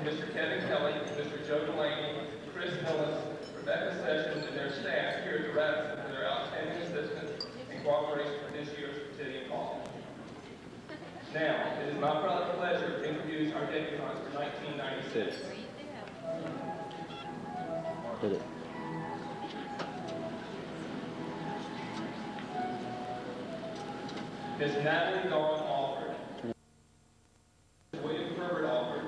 Mr. Kevin Kelly, Mr. Joe Delaney, Chris Hillis, Rebecca Sessions, and their staff here at the Radisson for their outstanding assistance and cooperation for this year's Cotillion Call. Now, it is my proud pleasure to introduce our debutantes for 1996. Hit it. Miss Natalie Dawn Alford. William Herbert Alford.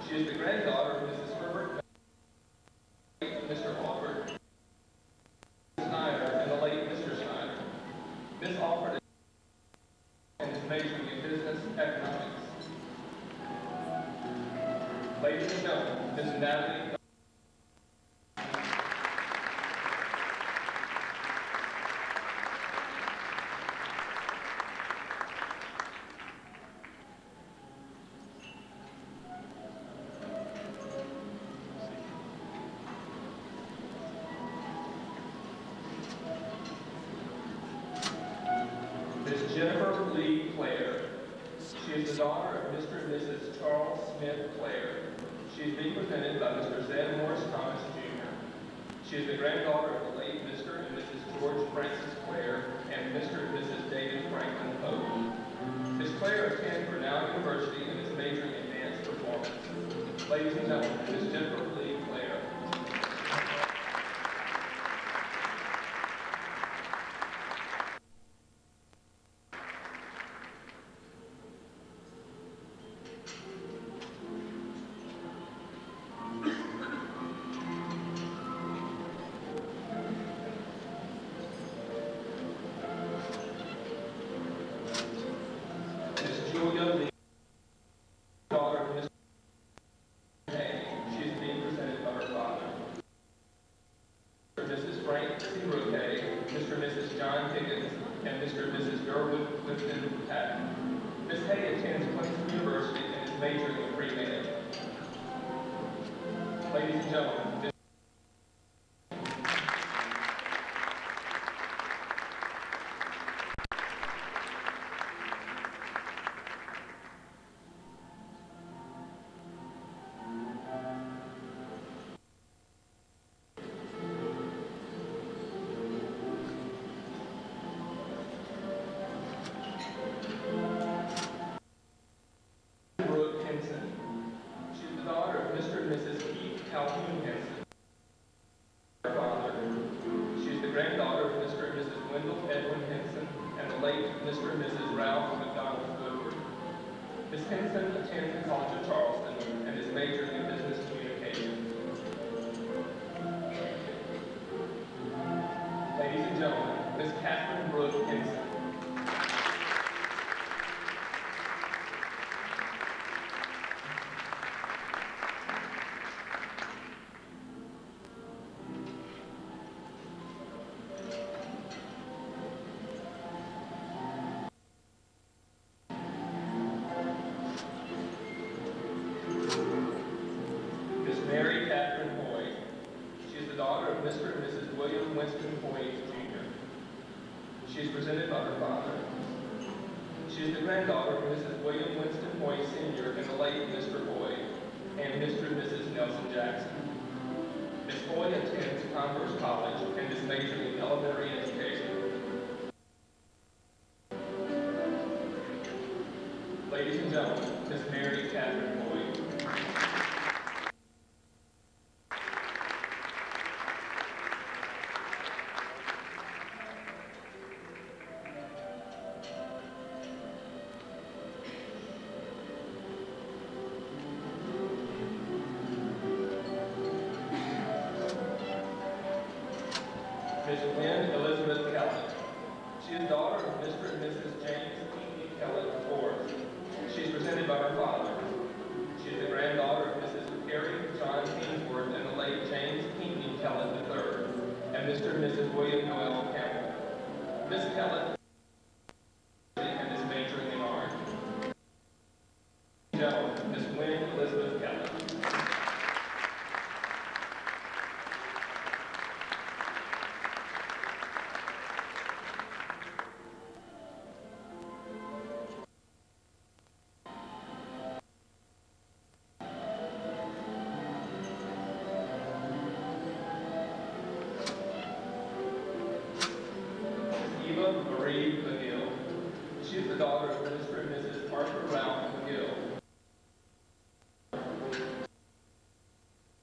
She is the granddaughter of Mrs. Herbert, Mr. Alford, Snyder, and the late Mr. Snyder. Miss Alford is majoring in business economics. Ladies and gentlemen, Miss Natalie. Miss Jennifer Lee Clare. She is the daughter of Mr. and Mrs. Charles Smith Clare. She is being presented by Mr. Zed Morris Thomas, Jr. She is the granddaughter of the late Mr. and Mrs. George Francis Clare and Mr. and Mrs. David Franklin Pope. Miss Clare attends Cornell University and is majoring in dance performance. Ladies and gentlemen, Miss Jennifer Lee Clare. Julia Lee, daughter of Mr. Hay. She is being presented by her father. Mrs. Frank C. Roque, Mr. and Mrs. John Higgins, and Mr. and Mrs. Gerwood Clifton Patton. Miss Hay attends Clemson University and is majoring in pre-med. Ladies and gentlemen, she is the daughter of Mr. and Mrs. Keith Calhoun Henson. Her father. She is the granddaughter of Mr. and Mrs. Wendell Edwin Henson and the late Mr. and Mrs. Ralph McDonald Woodward. Miss Henson attends the College of Charleston and is majoring in business communication. Ladies and gentlemen, Miss Catherine Brooke Henson. Mary Catherine Hoy. She is the daughter of Mr. and Mrs. William Winston Hoy, Jr. She is presented by her father. She is the granddaughter of Mrs. William Winston Hoy, Sr. and the late Mr. Hoy, and Mr. and Mrs. Nelson Jackson. Miss Hoy attends Converse College and is majoring in elementary education. Ladies and gentlemen, Miss Mary Catherine Hoy. Miss Lynn Elizabeth Kellett. She is daughter of Mr. and Mrs. James P. Kellett IV. She is presented by her father. She is the granddaughter of Mrs. Harry John Kingsworth and the late James Pinckney Kellett III, and Mr. and Mrs. William Noel Campbell. Miss Kellett and is majoring in art. Gentlemen, Miss Lynn Elizabeth Kellett. the daughter of Mr. and Mrs. Arthur Ralph McGill,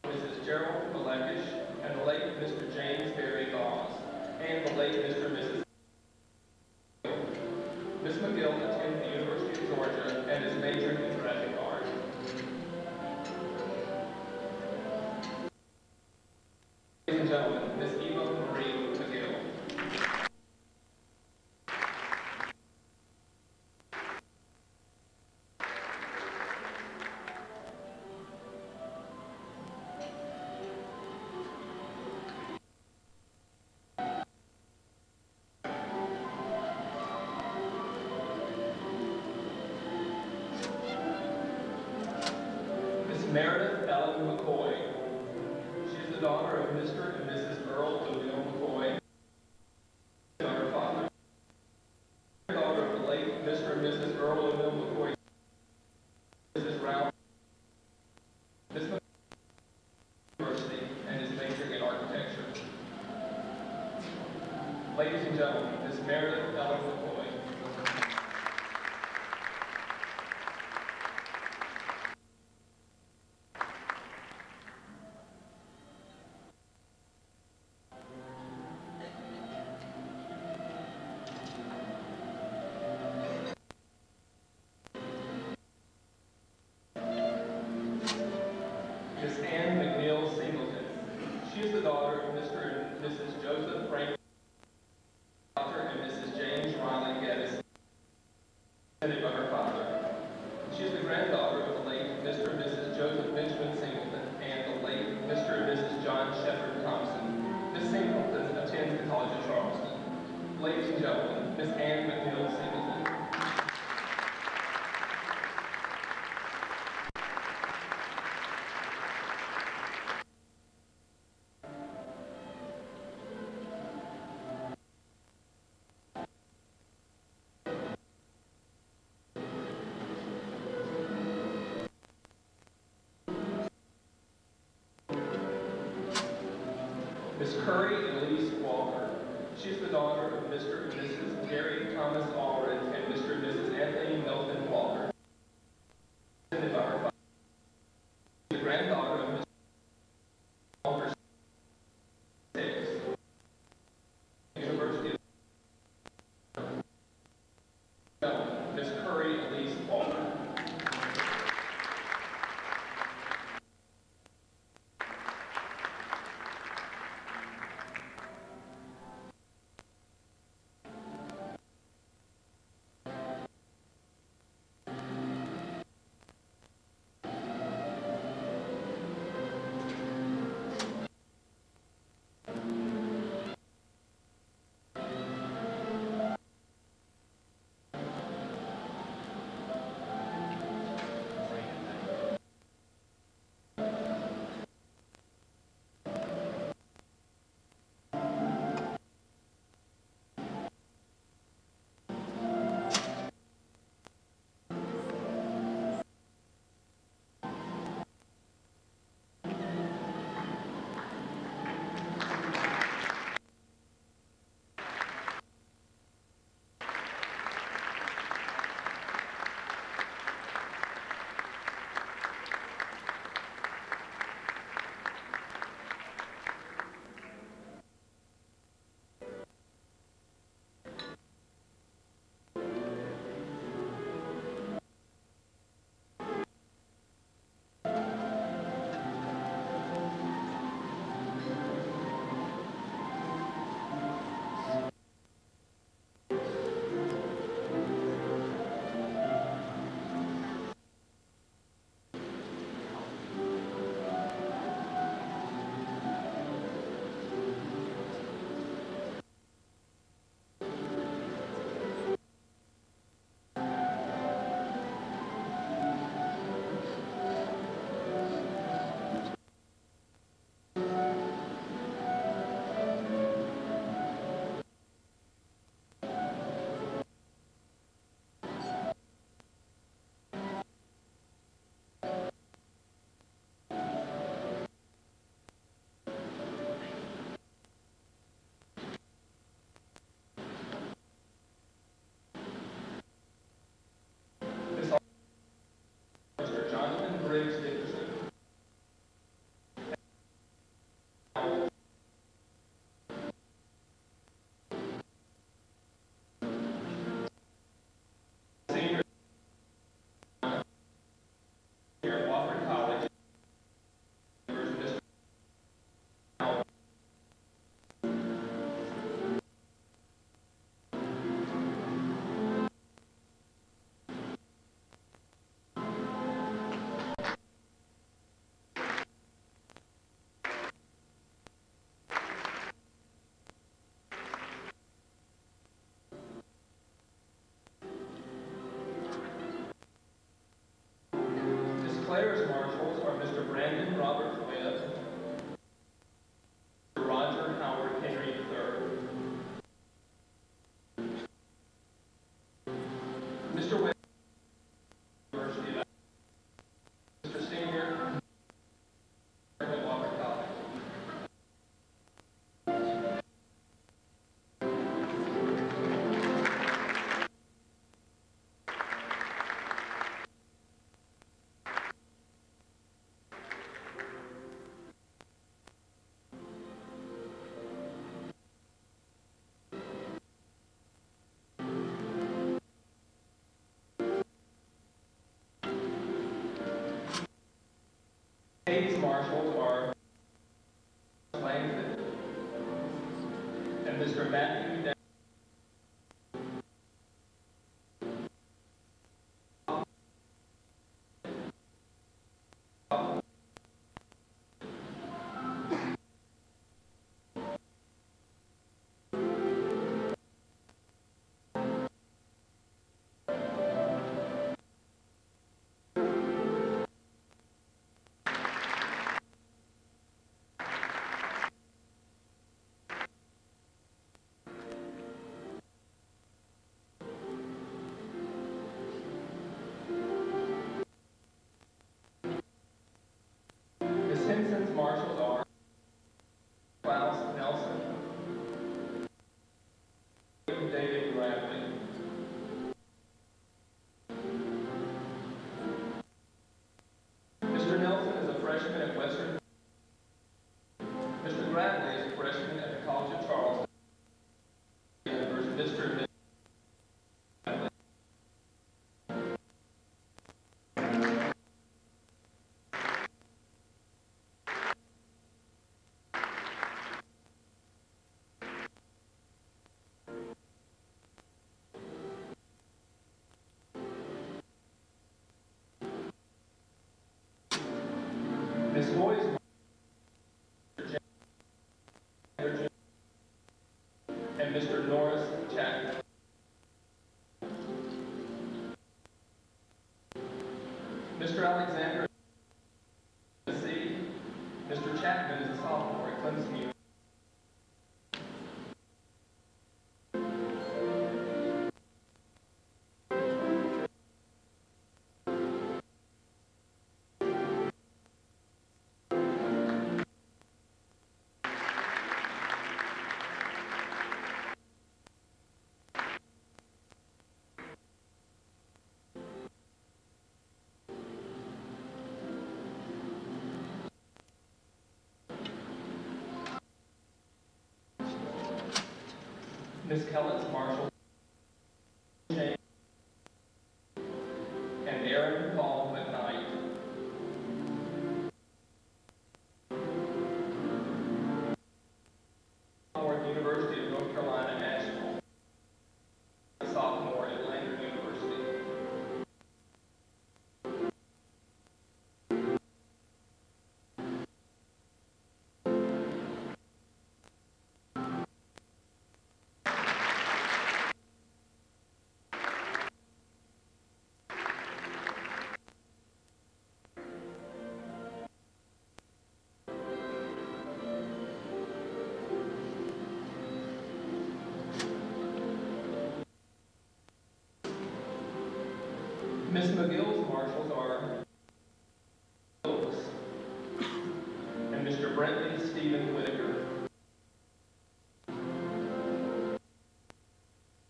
Mrs. Gerald Malekish, and the late Mr. James Barry Goss, and the late Mr. and Mrs. Miss McGill attended the University of Georgia and is majoring in graphic art. Ladies and gentlemen, Miss Eva Marie McGill. Meredith Ellen McCoy. She is the daughter of Mr. and Mrs. Earl O'Neill McCoy and her father. The daughter of the late Mr. and Mrs. Earl O'Neill McCoy, Mrs. Ralph, Miss McCoy University, and is majoring in architecture. Ladies and gentlemen, Miss Meredith Ellen McCoy. Miss Anne McNeil Singleton. She is the daughter of Mr. and Mrs. Joseph Frank and Mrs. James Riley Geddes, descended by her father. She is the granddaughter of the late Mr. and Mrs. Joseph Benjamin Singleton and the late Mr. and Mrs. John Shepherd Thompson. Miss Singleton attends the College of Charleston. Ladies and gentlemen, Miss Anne McNeil Singleton. Miss Curry Elise Walker. She is the daughter of Mr. and Mrs. Gary Thomas Allred and Mr. and Mrs. Anthony Milton Walker, descended by her father. The granddaughter of Mr. Walker, University of Miss Curry Elise Walker. Mr. Witt, University of Mr. Senior, at Walker College. Today's marshals are Langford and Mr. Matthew Dan. The Simpsons marshals are Klaus Nelson, David Bradley. Mr. Nelson is a freshman at Western. Mr. Bradley is a freshman at the College of Charleston. Mr. and Mrs. Bradley. Ms. Hoy's and Mr. Norris Chapman. Mr. Alexander is a C. Mr. Chapman is a sophomore at Clemson University. Ms. Kellett's marshal and Aaron Paul McKnight. University of North Carolina National, a sophomore at Lander University. Ms. McGill's marshals are Wilkes and Mr. Brentley Stephen Whitaker.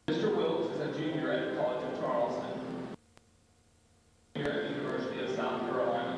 Mr. Wilkes is a junior at the College of Charleston, junior at the University of South Carolina.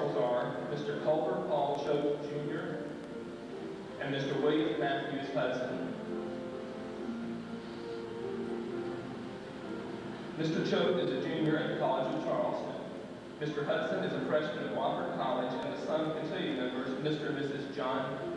marshals are Mr. Culver Paul Choate Jr. and Mr. William Matthews Hudson. Mr. Choate is a junior at the College of Charleston. Mr. Hudson is a freshman at Wofford College and the son of Cotillion members Mr. and Mrs. John.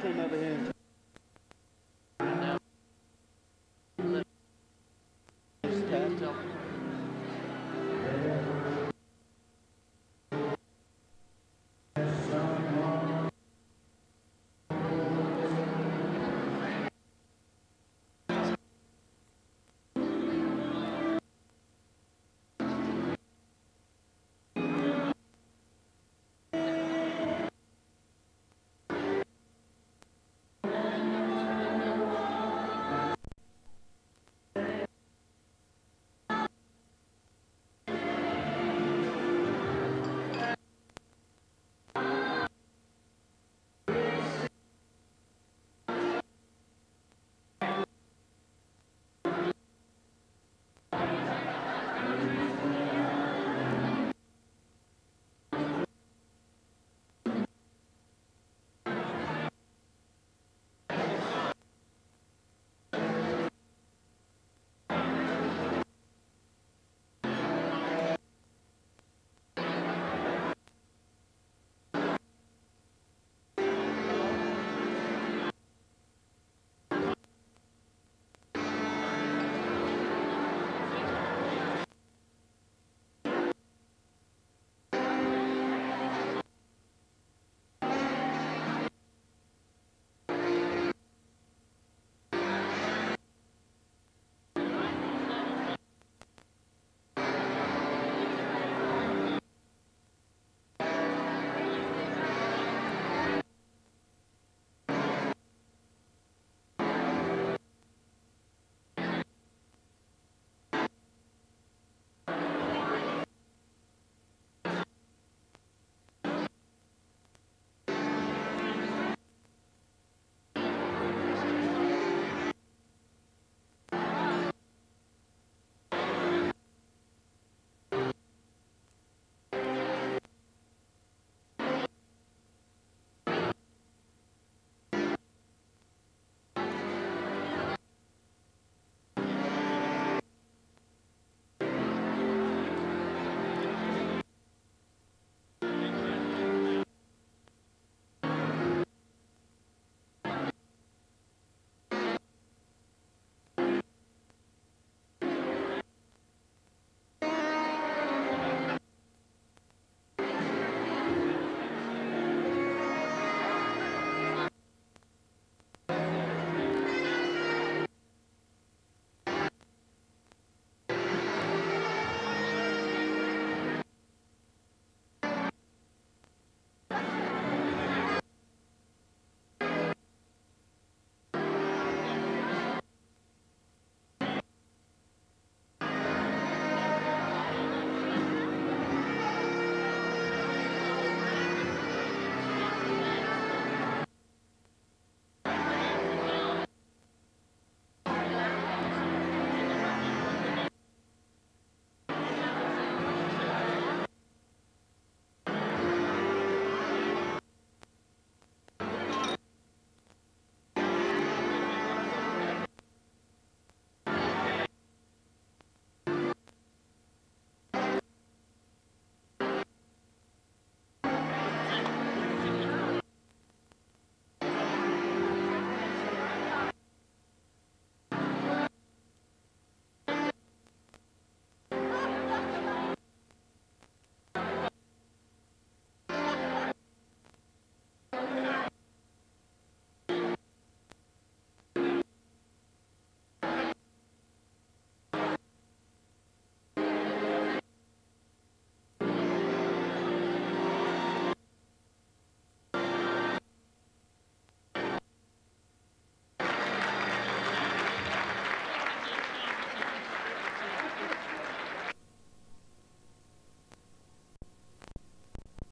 Came over here and